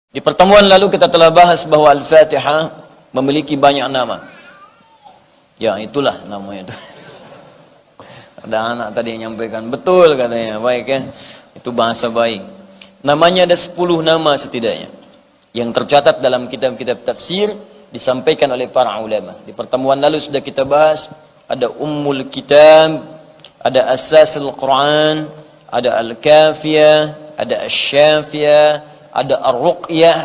Di pertemuan lalu kita telah bahas bahwa Al-Fatihah memiliki banyak nama. Ya, itulah namanya itu. Ada anak tadi yang nyampaikan, betul katanya, baik ya. Itu bahasa baik. Namanya ada 10 nama setidaknya. Yang tercatat dalam kitab-kitab tafsir, disampaikan oleh para ulama. Di pertemuan lalu sudah kita bahas, ada Ummul Kitab, ada Asasul Quran, ada Al-Kafiyah, ada Asy-Syafiyah, ada Ar-Ruqyah,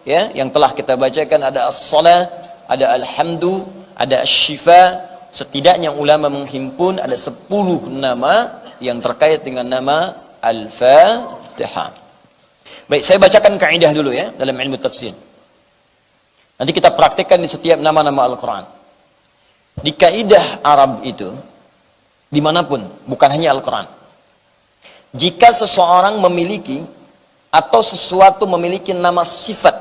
ya, yang telah kita bacakan, ada As-Salah, ada Alhamdu, ada Asy-Syifa. Setidaknya ulama menghimpun ada 10 nama yang terkait dengan nama Al-Fatihah. Baik, saya bacakan kaidah dulu ya dalam ilmu tafsir. Nanti kita praktikkan di setiap nama-nama Al-Quran. Di kaidah Arab itu, dimanapun, bukan hanya Al-Quran, jika seseorang memiliki atau sesuatu memiliki nama sifat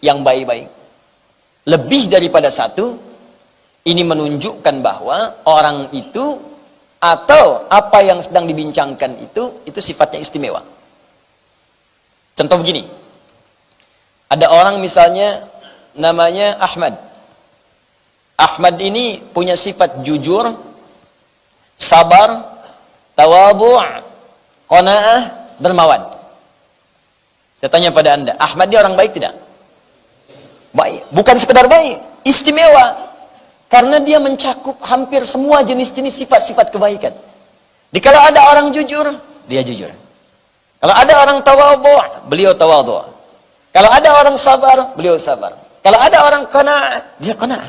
yang baik-baik, lebih daripada satu, ini menunjukkan bahwa orang itu atau apa yang sedang dibincangkan itu sifatnya istimewa. Contoh begini, ada orang misalnya namanya Ahmad. Ahmad ini punya sifat jujur, sabar, tawadhu', qanaah, dermawan. Saya tanya pada anda, Ahmad dia orang baik tidak? Baik, bukan sekedar baik, istimewa. Karena dia mencakup hampir semua jenis-jenis sifat-sifat kebaikan. Kalau ada orang jujur, dia jujur. Kalau ada orang tawadhu', beliau tawadhu'. Kalau ada orang sabar, beliau sabar. Kalau ada orang qanaah, dia qanaah.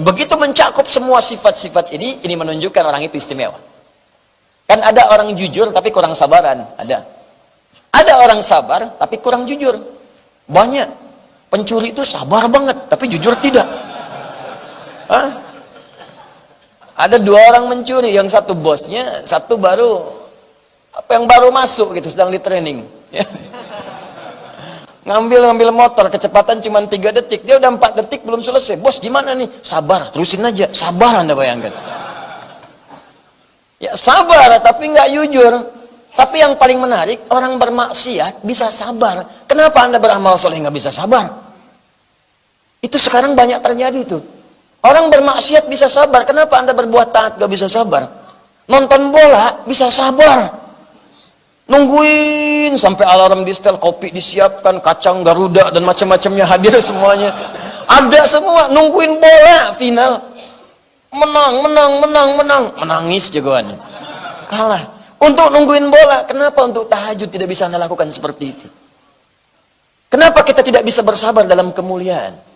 Begitu mencakup semua sifat-sifat ini menunjukkan orang itu istimewa. Kan ada orang jujur tapi kurang sabaran, ada. Ada orang sabar tapi kurang jujur. Banyak. Pencuri itu sabar banget tapi jujur tidak. Hah? Ada 2 orang mencuri, yang satu bosnya, satu baru masuk gitu, sedang di training. Ya. Ngambil motor, kecepatan cuma 3 detik, dia udah 4 detik belum selesai. Bos gimana nih? Sabar, terusin aja. Sabar, anda bayangkan. Ya sabar, tapi nggak jujur. Tapi yang paling menarik, orang bermaksiat bisa sabar. Kenapa anda beramal soleh nggak bisa sabar? Itu sekarang banyak terjadi tuh. Orang bermaksiat bisa sabar, kenapa anda berbuat taat gak bisa sabar? Nonton bola bisa sabar, nungguin sampai alarm di setel, kopi disiapkan, kacang Garuda dan macam-macamnya hadir semuanya, ada semua, nungguin bola final, menang, menangis jagoannya, kalah. Untuk nungguin bola, kenapa untuk tahajud tidak bisa anda lakukan seperti itu? Kenapa kita tidak bisa bersabar dalam kemuliaan?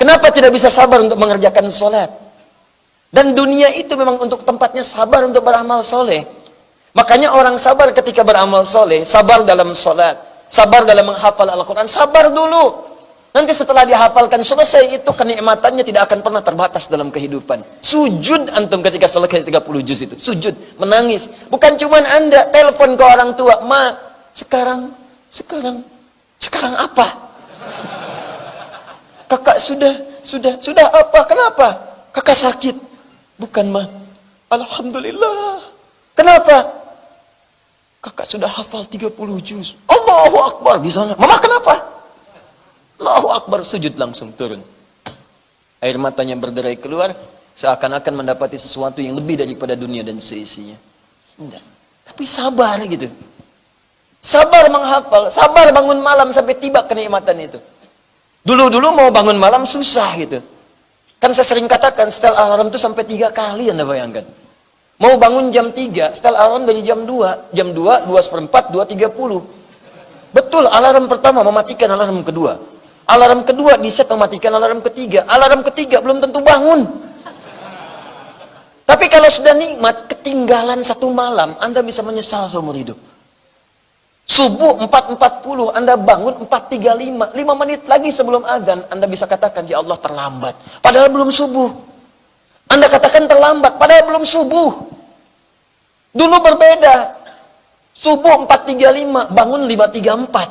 Kenapa tidak bisa sabar untuk mengerjakan sholat? Dan dunia itu memang untuk tempatnya sabar untuk beramal soleh. Makanya orang sabar ketika beramal soleh, sabar dalam sholat, sabar dalam menghafal Al-Quran, sabar dulu. Nanti setelah dihafalkan selesai itu, kenikmatannya tidak akan pernah terbatas dalam kehidupan. Sujud antum ketika selesai 30 juz itu, sujud, menangis. Bukan cuma anda telepon ke orang tua, ma, sekarang apa? Kakak sudah apa? Kenapa? Kakak sakit. Bukan, mah. Alhamdulillah. Kenapa? Kakak sudah hafal 30 juz. Allahu Akbar di sana. Mama kenapa? Allahu Akbar, sujud langsung turun. Air matanya berderai keluar, seakan-akan mendapati sesuatu yang lebih daripada dunia dan seisinya. Enggak. Tapi sabar gitu. Sabar menghafal, sabar bangun malam sampai tiba kenikmatan itu. Dulu mau bangun malam susah gitu. Kan saya sering katakan, setel alarm itu sampai 3 kali anda bayangkan. Mau bangun jam 3, setel alarm dari jam 2. Jam 2, 2:04, 2:30. Betul, alarm pertama mematikan alarm kedua. Alarm kedua diset mematikan alarm ketiga. Alarm ketiga belum tentu bangun. Tapi kalau sudah nikmat, ketinggalan 1 malam, anda bisa menyesal seumur hidup. Subuh 4:40, anda bangun 4:35, 5 menit lagi sebelum azan, anda bisa katakan, ya Allah terlambat. Padahal belum subuh. Anda katakan terlambat, padahal belum subuh. Dulu berbeda. Subuh 4:35, bangun 5:34.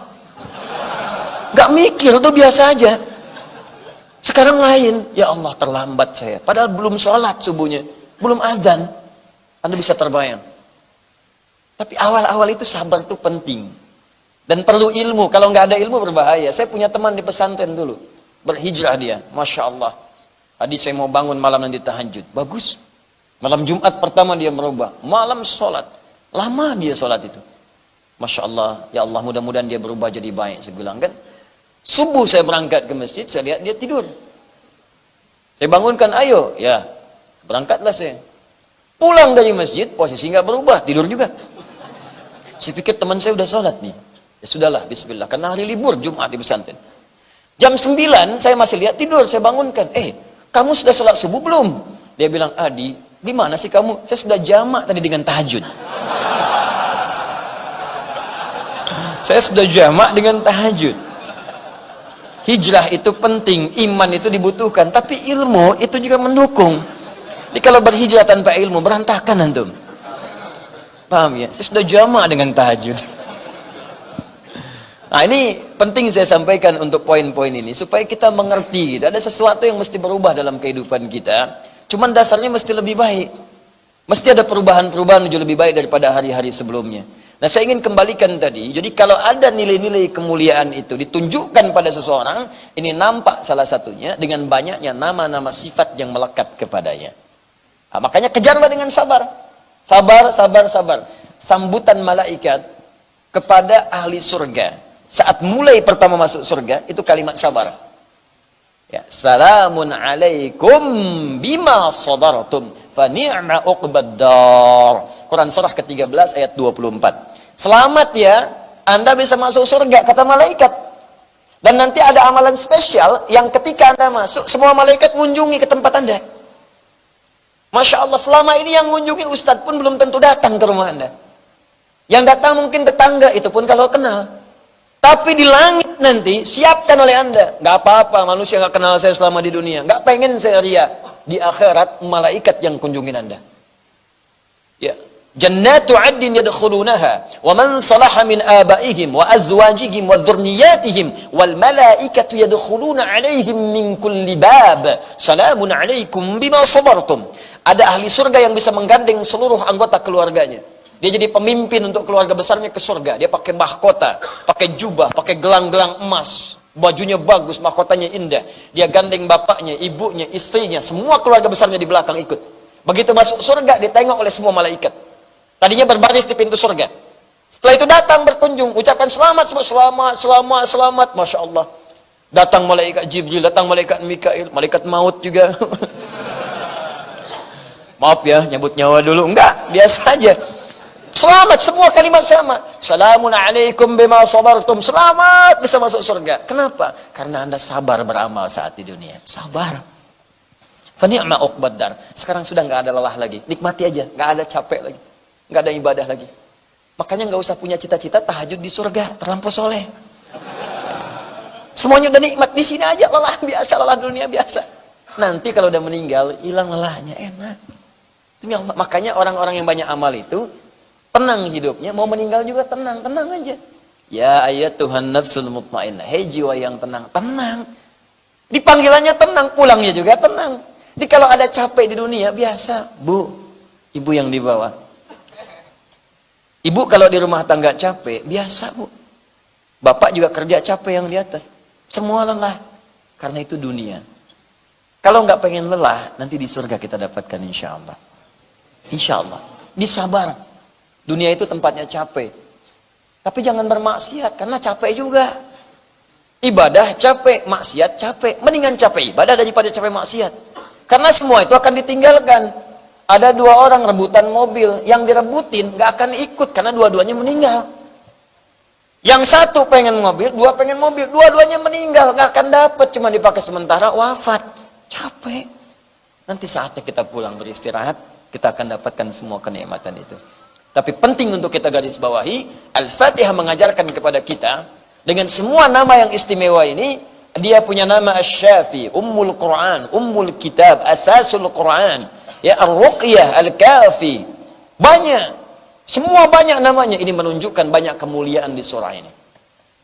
Gak mikir, itu biasa aja. Sekarang lain, ya Allah terlambat saya. Padahal belum sholat subuhnya, belum azan. Anda bisa terbayang. Tapi awal-awal itu sabar itu penting. Dan perlu ilmu. Kalau nggak ada ilmu berbahaya. Saya punya teman di pesantren dulu. Berhijrah dia. Masya Allah. Tadi saya mau bangun malam nanti tahajud. Bagus. Malam Jumat pertama dia merubah. Malam sholat. Lama dia sholat itu. Masya Allah. Ya Allah, mudah-mudahan dia berubah jadi baik. Saya bilang kan. Subuh saya berangkat ke masjid. Saya lihat dia tidur. Saya bangunkan, ayo. Ya. Berangkatlah saya. Pulang dari masjid. Posisi nggak berubah. Tidur juga. Saya pikir teman saya udah sholat nih. Ya sudahlah, bismillah. Karena hari libur Jumat di pesantren. Jam 9 saya masih lihat tidur. Saya bangunkan. Kamu sudah sholat subuh belum? Dia bilang, Adi, di mana sih kamu? Saya sudah jamak tadi dengan tahajud. Saya sudah jamak dengan tahajud. Hijrah itu penting, iman itu dibutuhkan, tapi ilmu itu juga mendukung. Jadi kalau berhijrah tanpa ilmu, berantakan antum. Paham ya? Saya sudah jamak dengan tahajud. Nah, ini penting saya sampaikan untuk poin-poin ini supaya kita mengerti gitu. Ada sesuatu yang mesti berubah dalam kehidupan kita. Cuman dasarnya mesti lebih baik. Mesti ada perubahan-perubahan menuju lebih baik daripada hari-hari sebelumnya. Nah, saya ingin kembalikan tadi. Jadi kalau ada nilai-nilai kemuliaan itu ditunjukkan pada seseorang, ini nampak salah satunya dengan banyaknya nama-nama sifat yang melekat kepadanya. Nah, makanya kejarlah dengan sabar. Sabar, sabar, sabar. Sambutan malaikat kepada ahli surga saat mulai pertama masuk surga itu kalimat sabar. Ya, salamun alaikum bima sabartum fa ni'ma uqbaddar. Quran surah ke-13 ayat 24. Selamat ya, Anda bisa masuk surga kata malaikat. Dan nanti ada amalan spesial yang ketika Anda masuk semua malaikat mengunjungi ke tempat Anda. Masya Allah, selama ini yang mengunjungi ustadz pun belum tentu datang ke rumah Anda. Yang datang mungkin tetangga, itu pun kalau kenal. Tapi di langit nanti siapkan oleh Anda. Gak apa-apa, manusia gak kenal saya selama di dunia. Gak pengen saya ria. Di akhirat malaikat yang kunjungin Anda. Ya, jannatu 'adnin yadkhulunaha wa man salaha min abaihim wa azwajihim wa dzurriyyatihim wal malaikatu yadkhuluna 'alaihim min kulli bab. Salamun 'alaikum bima sabartum. Ada ahli surga yang bisa menggandeng seluruh anggota keluarganya. Dia jadi pemimpin untuk keluarga besarnya ke surga. Dia pakai mahkota, pakai jubah, pakai gelang-gelang emas. Bajunya bagus, mahkotanya indah. Dia gandeng bapaknya, ibunya, istrinya. Semua keluarga besarnya di belakang ikut. Begitu masuk surga, ditengok oleh semua malaikat. Tadinya berbaris di pintu surga. Setelah itu datang berkunjung. Ucapkan selamat, selamat, selamat, selamat. Masya Allah. Datang malaikat Jibril, datang malaikat Mikail, malaikat maut juga. Maaf ya, nyebut nyawa dulu. Enggak, biasa aja. Selamat, semua kalimat sama. Salamun alaikum bima sabartum. Selamat bisa masuk surga. Kenapa? Karena Anda sabar beramal saat di dunia. Sabar. Fa ni'ma uqbaddar. Sekarang sudah nggak ada lelah lagi. Nikmati aja, nggak ada capek lagi. Nggak ada ibadah lagi. Makanya nggak usah punya cita-cita tahajud di surga, terlampau soleh. Semuanya udah nikmat di sini aja, lelah biasa, lelah dunia biasa. Nanti kalau udah meninggal, hilang lelahnya, enak. Demi Allah. Makanya orang-orang yang banyak amal itu tenang hidupnya, mau meninggal juga tenang, tenang aja. Ya ayat Tuhan nafsul mutmainnah, hei jiwa yang tenang, tenang. Dipanggilannya tenang, pulangnya juga tenang. Jadi kalau ada capek di dunia, biasa. Bu, ibu yang di bawah. Ibu kalau di rumah tangga capek, biasa bu. Bapak juga kerja capek yang di atas. Semua lelah. Karena itu dunia. Kalau nggak pengen lelah, nanti di surga kita dapatkan insya Allah. Insya Allah. Disabar. Dunia itu tempatnya capek. Tapi jangan bermaksiat, karena capek juga. Ibadah capek, maksiat capek. Mendingan capek ibadah daripada capek maksiat. Karena semua itu akan ditinggalkan. Ada dua orang rebutan mobil, yang direbutin gak akan ikut, karena dua-duanya meninggal. Yang satu pengen mobil, dua pengen mobil, dua-duanya meninggal, gak akan dapat, cuma dipakai sementara, wafat. Capek. Nanti saatnya kita pulang beristirahat, kita akan dapatkan semua kenikmatan itu. Tapi penting untuk kita garis bawahi, Al-Fatihah mengajarkan kepada kita, dengan semua nama yang istimewa ini, dia punya nama Asy-Syafi, Ummul Quran, Ummul Kitab, Asasul Quran, ya Ar-Ruqyah, Al-Kafi. Banyak. Semua banyak namanya. Ini menunjukkan banyak kemuliaan di surah ini.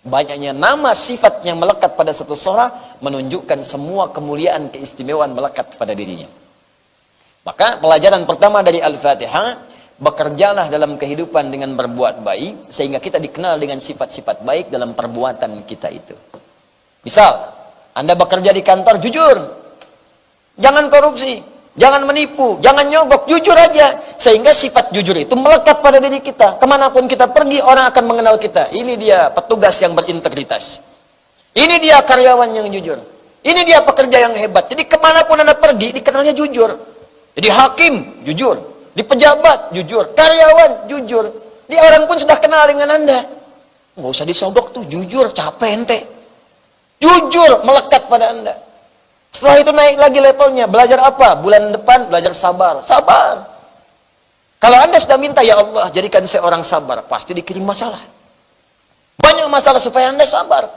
Banyaknya nama sifat yang melekat pada satu surah, menunjukkan semua kemuliaan, keistimewaan melekat pada dirinya. Maka pelajaran pertama dari Al-Fatihah, bekerjalah dalam kehidupan dengan berbuat baik, sehingga kita dikenal dengan sifat-sifat baik dalam perbuatan kita itu. Misal, Anda bekerja di kantor, jujur. Jangan korupsi, jangan menipu, jangan nyogok, jujur aja. Sehingga sifat jujur itu melekat pada diri kita. Kemanapun kita pergi, orang akan mengenal kita. Ini dia petugas yang berintegritas. Ini dia karyawan yang jujur. Ini dia pekerja yang hebat. Jadi kemanapun Anda pergi, dikenalnya jujur. Jadi hakim, jujur. Di pejabat, jujur. Karyawan, jujur. Di orang pun sudah kenal dengan Anda. Nggak usah disogok tuh, jujur, capek ente. Jujur, melekat pada Anda. Setelah itu naik lagi levelnya. Belajar apa? Bulan depan, belajar sabar. Sabar. Kalau Anda sudah minta, ya Allah, jadikan saya orang sabar. Pasti dikirim masalah. Banyak masalah supaya Anda sabar.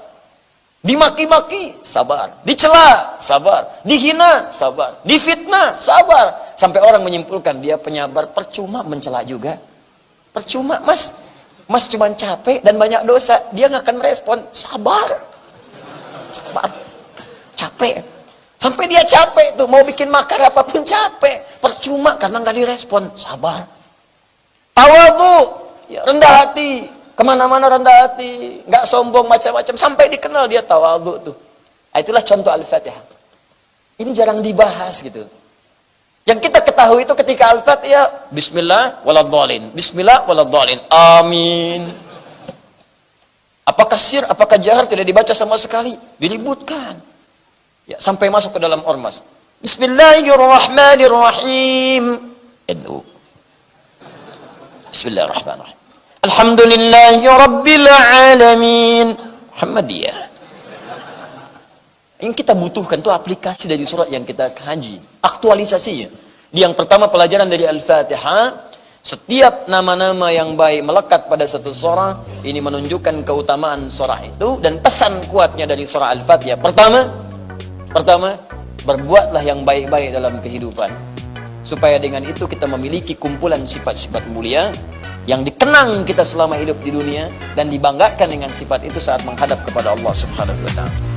Dimaki-maki, sabar. Dicela, sabar. Dihina, sabar. Difitnah, sabar. Sampai orang menyimpulkan dia penyabar. Percuma mencela juga. Percuma, mas. Mas cuma capek dan banyak dosa. Dia nggak akan merespon. Sabar. Sabar. Capek. Sampai dia capek tuh. Mau bikin makar apapun capek. Percuma karena nggak direspon. Sabar. Tawadhu. Ya, rendah hati. Kemana-mana rendah hati. Nggak sombong macam-macam. Sampai dikenal dia tawadhu tuh. Itulah contoh Al-Fatihah. Ini jarang dibahas gitu. Yang kita ketahui itu ketika Al-Fatihah, Bismillah waladhdallin, Bismillah waladhdallin, Amin. Apakah sir, apakah jahar tidak dibaca sama sekali? Diributkan. Ya, sampai masuk ke dalam ormas. Bismillahirrahmanirrahim. NU. Bismillahirrahmanirrahim. Alhamdulillahi rabbil alamin. Muhammadiyah. Yang kita butuhkan itu aplikasi dari surat yang kita kaji, aktualisasinya. Yang pertama pelajaran dari Al-Fatihah, setiap nama-nama yang baik melekat pada satu surah, ini menunjukkan keutamaan surah itu dan pesan kuatnya dari surah Al-Fatihah. Pertama, berbuatlah yang baik-baik dalam kehidupan. Supaya dengan itu kita memiliki kumpulan sifat-sifat mulia yang dikenang kita selama hidup di dunia dan dibanggakan dengan sifat itu saat menghadap kepada Allah Subhanahu wa taala.